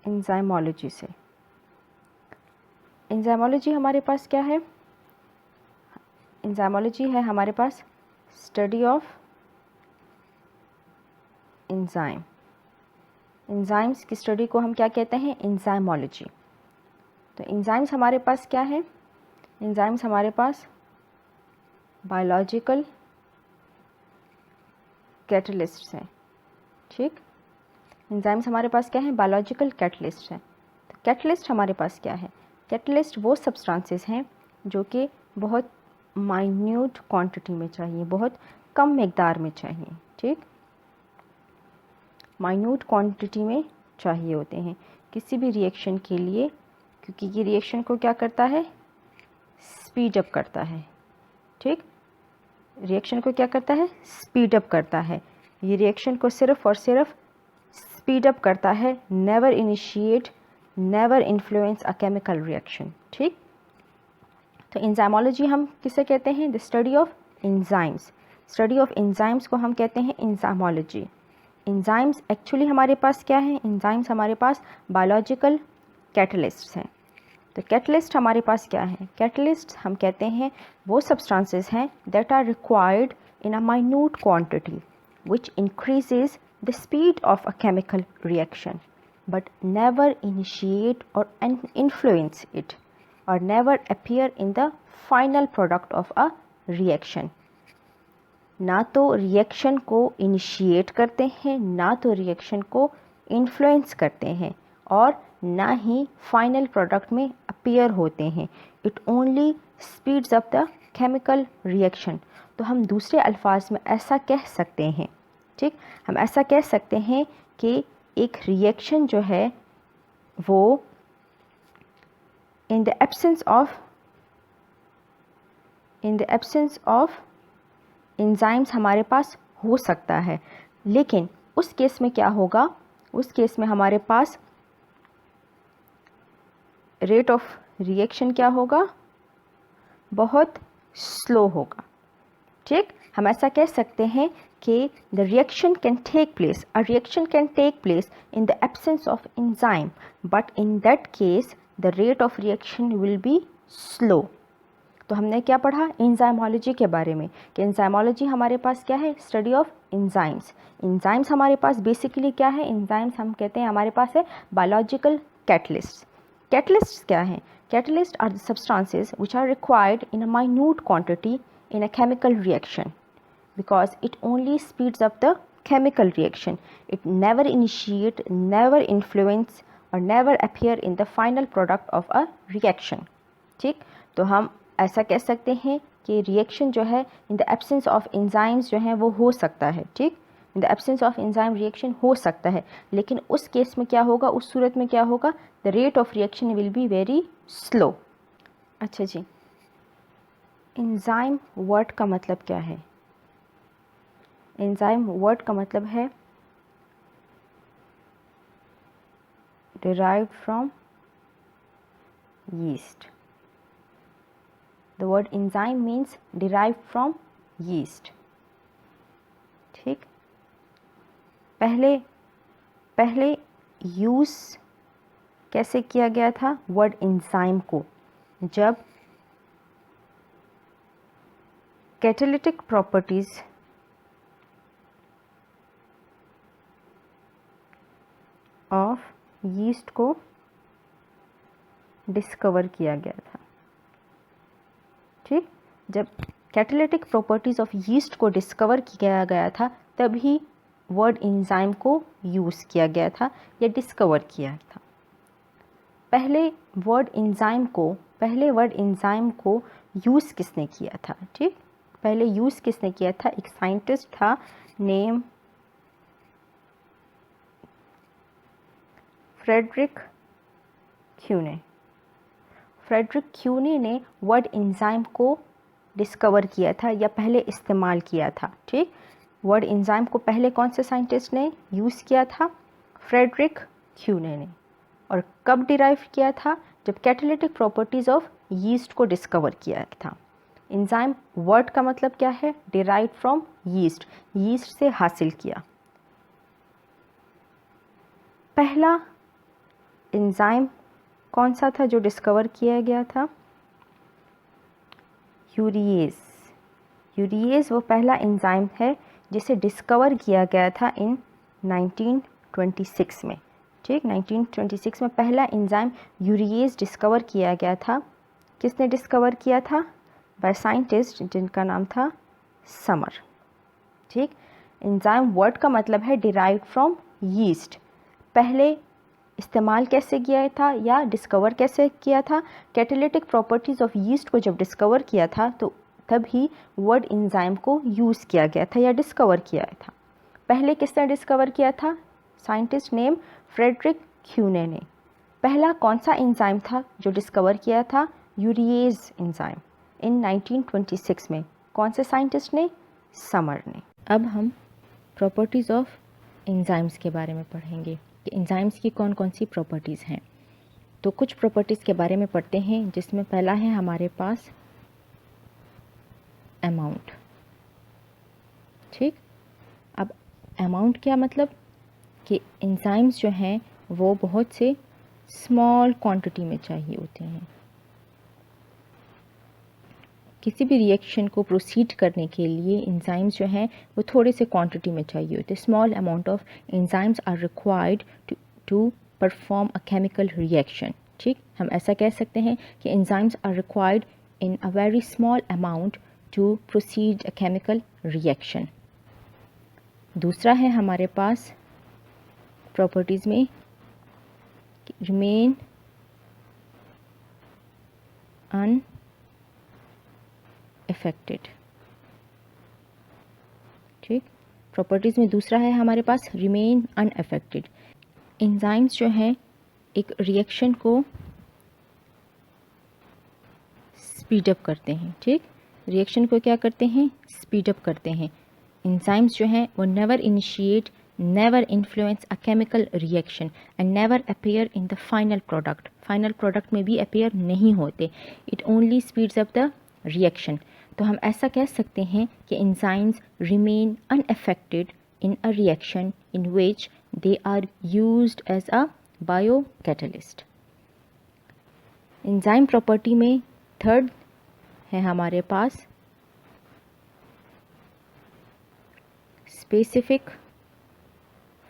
Enzymology से। Enzymology हमारे पास क्या है? एंजाइमोलॉजी है हमारे पास स्टडी ऑफ एंजाइम। एंजाइम्स की स्टडी को हम क्या कहते हैं? एंजाइमोलॉजी। तो एंजाइम्स हमारे पास क्या है? एंजाइम्स हमारे पास बायोलॉजिकल कैटलिस्ट्स हैं। ठीक, एंजाइम्स हमारे पास क्या है? बायोलॉजिकल कैटलिस्ट है। तो कैटलिस्ट हमारे पास क्या है? कैटलिस्ट वो सब्सटेंसेस हैं जो कि बहुत माइन्यूट क्वांटिटी में चाहिए, बहुत कम मिकदार में चाहिए। ठीक, माइन्यूट क्वांटिटी में चाहिए होते हैं किसी भी रिएक्शन के लिए, क्योंकि ये रिएक्शन को क्या करता है? स्पीड अप करता है। ठीक, रिएक्शन को क्या करता है? स्पीड अप करता है। ये रिएक्शन को सिर्फ और सिर्फ स्पीड अप करता है, never initiate, never influence a chemical reaction. ठीक, तो एंजाइमोलॉजी हम किसे कहते हैं? The study of enzymes. Study of enzymes को हम कहते हैं एंजाइमोलॉजी। एंजाइम्स एक्चुअली हमारे पास क्या है? एंजाइम्स हमारे पास बायोलॉजिकल कैटलिस्ट्स हैं। तो कैटलिस्ट हमारे पास क्या है? कैटलिस्ट हम कहते हैं वो सब्सटेंसेस हैं that are required in a minute quantity which increases the speed of a chemical reaction but never initiate or influence it or never appear in the final product of a reaction। ना तो reaction को initiate करते हैं, ना तो reaction को influence करते हैं, और ना ही फाइनल प्रोडक्ट में अपीयर होते हैं। It only speeds up the chemical reaction. तो हम दूसरे अल्फाज में ऐसा कह सकते हैं, ठीक, हम ऐसा कह सकते हैं कि एक रिएक्शन जो है वो in the absence of enzymes हमारे पास हो सकता है, लेकिन उस केस में क्या होगा? उस केस में हमारे पास रेट ऑफ रिएक्शन क्या होगा? बहुत स्लो होगा। ठीक, हम ऐसा कह सकते हैं कि the reaction can take place, a reaction can take place in the absence of enzyme, but in that case the rate of reaction will be slow। तो हमने क्या पढ़ा एंजाइमोलॉजी के बारे में कि एंजाइमोलॉजी हमारे पास क्या है? Study of enzymes. एंजाइम्स हमारे पास बेसिकली क्या है? एंजाइम्स हम कहते हैं हमारे पास है बायोलॉजिकल कैटलिस्ट। कैटलिस्ट क्या है? Catalyst are the substances which are required in a minute quantity in a chemical reaction because it only speeds up the chemical reaction. It never initiate, never influence or never appear in the final product of a reaction। ठीक, तो हम ऐसा कह सकते हैं कि reaction जो है in the absence of enzymes जो है वो हो सकता है। ठीक, in the absence of enzyme reaction हो सकता है, लेकिन उस केस में क्या होगा? उस सूरत में क्या होगा? The rate of reaction will be very slow. अच्छा जी, एंजाइम वर्ड का मतलब क्या है? एंजाइम वर्ड का मतलब है derived from yeast। The word enzyme means derived from yeast। ठीक, पहले यूज़ कैसे किया गया था वर्ड एंजाइम को? जब कैटालिटिक प्रॉपर्टीज़ ऑफ यीस्ट को डिस्कवर किया गया था। ठीक, जब कैटालिटिक प्रॉपर्टीज़ ऑफ यीस्ट को डिस्कवर किया गया था तभी वर्ड एंजाइम को यूज़ किया गया था या डिस्कवर किया था। पहले वर्ड एंजाइम को यूज़ किसने किया था? ठीक, पहले यूज़ किसने किया था? एक साइंटिस्ट था नेम फ्रेडरिक क्यूने ने वर्ड एंजाइम को डिस्कवर किया था या पहले इस्तेमाल किया था। ठीक, वर्ड एंजाइम को पहले कौन से साइंटिस्ट ने यूज़ किया था? फ्रेडरिक क्यूने ने। और कब डिराइव किया था? जब कैटालिटिक प्रॉपर्टीज़ ऑफ यीस्ट को डिस्कवर किया था। एंजाइम वर्ड का मतलब क्या है? डिराइव फ्रॉम यीस्ट, यीस्ट से हासिल किया। एंजाइम कौन सा था जो डिस्कवर किया गया था? यूरिएज। यूरिएज वो पहला एंजाइम है जिसे डिस्कवर किया गया था इन 1926 में। ठीक, 1926 में पहला एंजाइम यूरिएज डिस्कवर किया गया था। किसने डिस्कवर किया था? बाय साइंटिस्ट जिनका नाम था समर। ठीक, एंजाइम वर्ड का मतलब है डिराइव्ड फ्रॉम यीस्ट। पहले इस्तेमाल कैसे किया था या डिस्कवर कैसे किया था? कैटालिटिक प्रॉपर्टीज़ ऑफ यीस्ट को जब डिस्कवर किया था तो तभी वर्ड एंजाइम को यूज़ किया गया था या डिस्कवर किया था। पहले किसने डिस्कवर किया था? साइंटिस्ट नेम फ्रेडरिक क्यूने ने। पहला कौन सा एंजाइम था जो डिस्कवर किया था? यूरिएज एंजाइम इन 1926 में। कौन से साइंटिस्ट ने? समर ने। अब हम प्रॉपर्टीज़ ऑफ एंजाइम्स के बारे में पढ़ेंगे कि एंजाइम्स की कौन कौन सी प्रॉपर्टीज़ हैं। तो कुछ प्रॉपर्टीज़ के बारे में पढ़ते हैं, जिसमें पहला है हमारे पास अमाउंट। ठीक, अब अमाउंट क्या मतलब कि एंजाइम्स जो हैं वो बहुत से स्मॉल क्वांटिटी में चाहिए होते हैं। किसी भी रिएक्शन को प्रोसीड करने के लिए एंजाइम्स जो हैं वो थोड़े से क्वांटिटी में चाहिए होते हैं। Small amount of enzymes are required to perform a chemical reaction. ठीक, हम ऐसा कह सकते हैं कि enzymes are required in a very small amount to proceed a chemical reaction. दूसरा है हमारे पास प्रॉपर्टीज़ में रिमेन अनअफेक्टेड। ठीक, प्रॉपर्टीज़ में दूसरा है हमारे पास रिमेन अनअफेक्टेड। एंजाइम्स जो हैं एक रिएक्शन को स्पीड अप करते हैं। ठीक, रिएक्शन को क्या करते हैं? स्पीड अप करते हैं। एंजाइम्स जो हैं वो never initiate, never influence a chemical reaction and never appear in the final product. Final product में भी अपीयर नहीं होते। It only speeds up the reaction. तो हम ऐसा कह सकते हैं कि enzymes remain unaffected in a reaction in which they are used as a biocatalyst. Enzyme property में थर्ड है हमारे पास स्पेसिफिक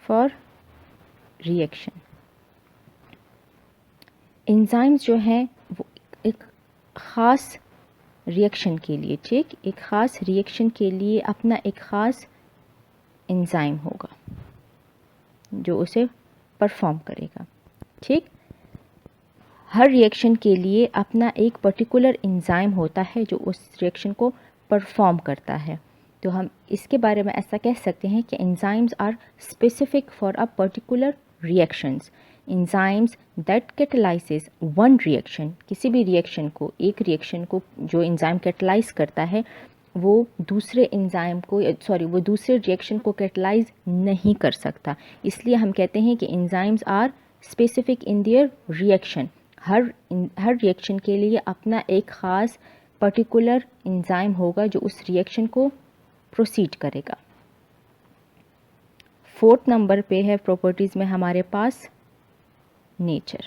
फॉर रिएक्शन। एंजाइम्स जो हैं वो एक ख़ास रिएक्शन के लिए, ठीक, एक ख़ास रिएक्शन के लिए अपना एक ख़ास एंजाइम होगा जो उसे परफॉर्म करेगा। ठीक, हर रिएक्शन के लिए अपना एक पर्टिकुलर एंजाइम होता है जो उस रिएक्शन को परफॉर्म करता है। तो हम इसके बारे में ऐसा कह सकते हैं कि enzymes are specific for a particular reactions. Enzymes that catalyses one reaction, किसी भी रिएक्शन को, एक रिएक्शन को जो एंजाइम कैटलाइज करता है वो दूसरे एंजाइम को वो दूसरे रिएक्शन को कैटलाइज नहीं कर सकता। इसलिए हम कहते हैं कि enzymes are specific in their reaction. हर रिएक्शन के लिए अपना एक ख़ास पर्टिकुलर एंजाइम होगा जो उस रिएक्शन को प्रोसीड करेगा। फोर्थ नंबर पे है प्रॉपर्टीज़ में हमारे पास नेचर।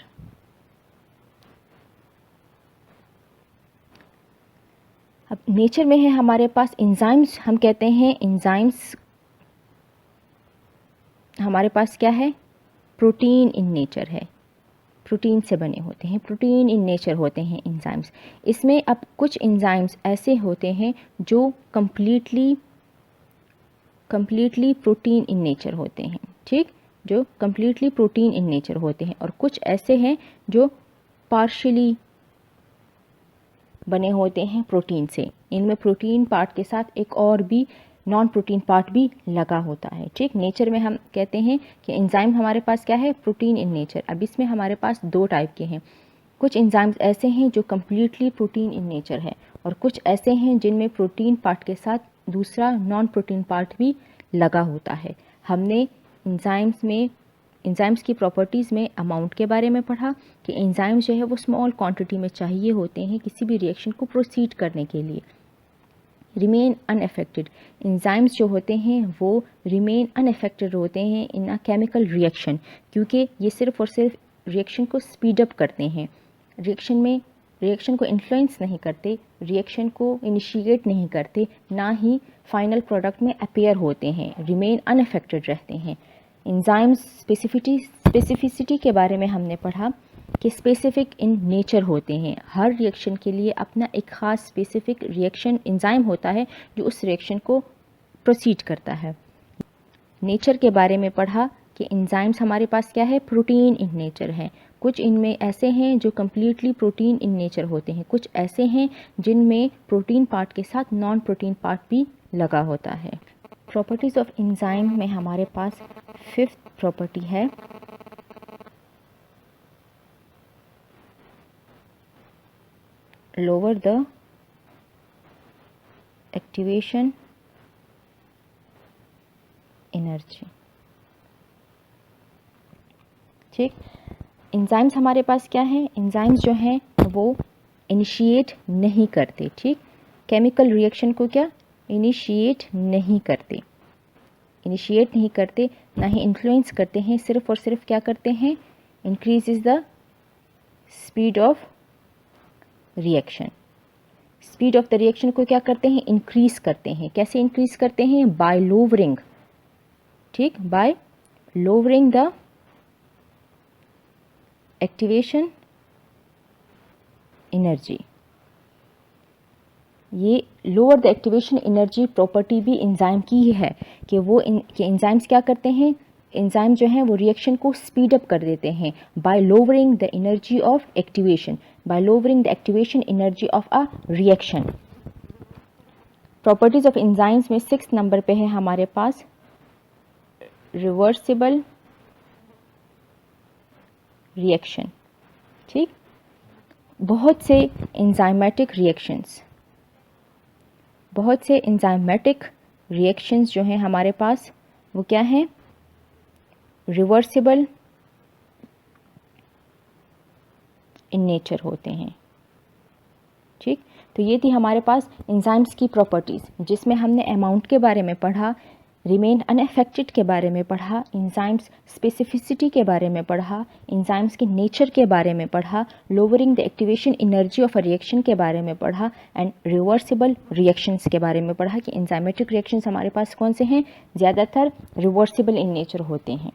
अब नेचर में है हमारे पास एंजाइम्स। हम कहते हैं एंजाइम्स हमारे पास क्या है? प्रोटीन इन नेचर है, प्रोटीन से बने होते हैं, प्रोटीन इन नेचर होते हैं एंजाइम्स। इसमें अब कुछ एंजाइम्स ऐसे होते हैं जो कम्प्लीटली प्रोटीन इन नेचर होते हैं। ठीक, जो कम्प्लीटली प्रोटीन इन नेचर होते हैं, और कुछ ऐसे हैं जो पार्शियली बने होते हैं प्रोटीन से। इनमें प्रोटीन पार्ट के साथ एक और भी नॉन प्रोटीन पार्ट भी लगा होता है। ठीक, नेचर में हम कहते हैं कि एंजाइम हमारे पास क्या है? Protein in nature. अब इसमें हमारे पास दो टाइप के हैं। कुछ एंजाइम्स ऐसे हैं जो कम्प्लीटली प्रोटीन इन नेचर है, और कुछ ऐसे हैं जिनमें प्रोटीन पार्ट के साथ दूसरा नॉन प्रोटीन पार्ट भी लगा होता है। हमने एंजाइम्स की प्रॉपर्टीज़ में अमाउंट के बारे में पढ़ा कि एंजाइम्स जो है वो स्मॉल क्वांटिटी में चाहिए होते हैं किसी भी रिएक्शन को प्रोसीड करने के लिए। रिमेन अनअफेक्टेड, एंजाइम्स जो होते हैं वो रिमेन अनअफेक्टेड होते हैं इन अ केमिकल रिएक्शन, क्योंकि ये सिर्फ और सिर्फ रिएक्शन को स्पीड अप करते हैं, रिएक्शन को इन्फ्लुएंस नहीं करते, रिएक्शन को इनिशिएट नहीं करते, ना ही फाइनल प्रोडक्ट में अपीयर होते हैं, रिमेन अनअफेक्टेड रहते हैं। एंजाइम्स स्पेसिफिसिटी के बारे में हमने पढ़ा कि स्पेसिफिक इन नेचर होते हैं। हर रिएक्शन के लिए अपना एक ख़ास स्पेसिफिक रिएक्शन एंजाइम होता है जो उस रिएक्शन को प्रोसीड करता है। नेचर के बारे में पढ़ा कि एंजाइम्स हमारे पास क्या है, प्रोटीन इन नेचर हैं। कुछ इनमें ऐसे हैं जो कम्प्लीटली प्रोटीन इन नेचर होते हैं, कुछ ऐसे हैं जिनमें प्रोटीन पार्ट के साथ नॉन प्रोटीन पार्ट भी लगा होता है। प्रॉपर्टीज़ ऑफ एंजाइम में हमारे पास 5th प्रॉपर्टी है लोअर द एक्टिवेशन एनर्जी। ठीक, एंजाइम्स हमारे पास क्या है, एंजाइम्स जो हैं वो इनिशिएट नहीं करते। ठीक, केमिकल रिएक्शन को क्या इनिशिएट नहीं करते, ना ही इन्फ्लुएंस करते हैं, सिर्फ और सिर्फ क्या करते हैं, increase is the speed of reaction. Speed of the reaction को क्या करते हैं, इंक्रीज करते हैं। कैसे इंक्रीज करते हैं, बाय लोवरिंग, ठीक, by lowering the activation energy. ये lower the activation energy property भी एंजाइम की ही है कि एंजाइम्स क्या करते हैं, एंजाइम जो हैं वो रिएक्शन को स्पीड अप कर देते हैं by lowering the energy of activation, by lowering the activation energy of a reaction. Properties of enzymes में 6 नंबर पे है हमारे पास रिवर्सिबल रिएक्शन। ठीक, बहुत से एंजाइमेटिक रिएक्शंस जो हैं हमारे पास वो क्या हैं, रिवर्सिबल इन नेचर होते हैं। ठीक, तो ये थी हमारे पास एंजाइम्स की प्रॉपर्टीज़, जिसमें हमने अमाउंट के बारे में पढ़ा, रिमेन अनअफेक्टेड के बारे में पढ़ा, एंजाइम्स स्पेसिफिसिटी के बारे में पढ़ा, एंजाइम्स के नेचर के बारे में पढ़ा, lowering the activation energy of a reaction के बारे में पढ़ा, एंड रिवर्सिबल रिएक्शंस के बारे में पढ़ा कि एंजाइमेटिक रिएक्शंस हमारे पास कौन से हैं, ज़्यादातर रिवर्सिबल इन नेचर होते हैं।